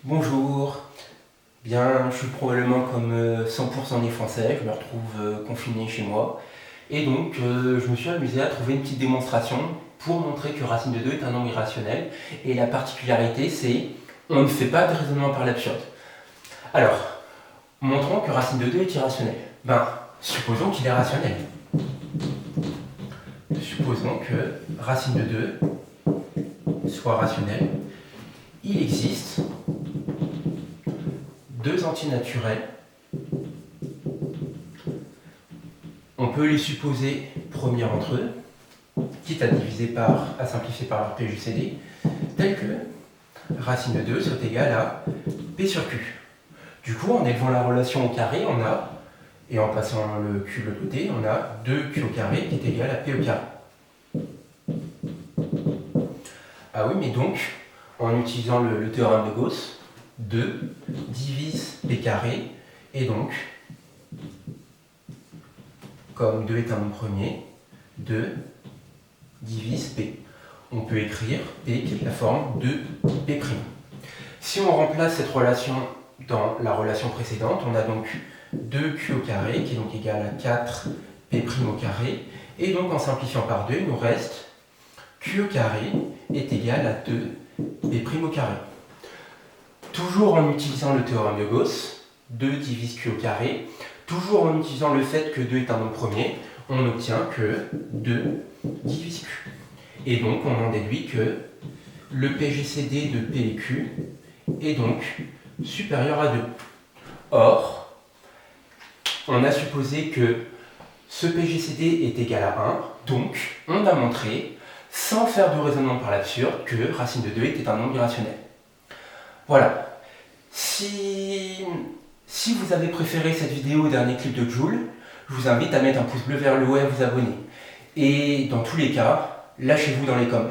Bonjour, bien je suis probablement comme 100% des Français, je me retrouve confiné chez moi et donc je me suis amusé à trouver une petite démonstration pour montrer que racine de 2 est un nombre irrationnel et la particularité c'est on ne fait pas de raisonnement par l'absurde. Alors, montrons que racine de 2 est irrationnel. Supposons qu'il est rationnel. Supposons que racine de 2 soit rationnel. Il existe deux entiers naturels. On peut les supposer premiers entre eux, quitte à simplifier par leur PJCD, tel que racine de 2 soit égale à P sur Q. Du coup, en élevant la relation au carré, et en passant le Q de l'autre côté, on a 2Q au carré qui est égal à P au carré. Ah oui, mais donc, en utilisant le théorème de Gauss, 2 divise P carré, et donc, comme 2 est un nombre premier, 2 divise P. On peut écrire P qui est la forme de P'. Si on remplace cette relation dans la relation précédente, on a donc 2Q au carré qui est donc égal à 4P' au carré. Et donc en simplifiant par 2, il nous reste Q au carré est égal à 2P' au carré. Toujours en utilisant le théorème de Gauss, 2 divise Q au carré, toujours en utilisant le fait que 2 est un nombre premier, on obtient que 2 divise Q. Et donc on en déduit que le PGCD de P et Q est donc supérieur à 2. Or, on a supposé que ce PGCD est égal à 1, donc on a montré, sans faire de raisonnement par l'absurde, que racine de 2 était un nombre irrationnel. Voilà. Si vous avez préféré cette vidéo au dernier clip de Joule, je vous invite à mettre un pouce bleu vers le haut et à vous abonner. Et dans tous les cas, lâchez-vous dans les coms.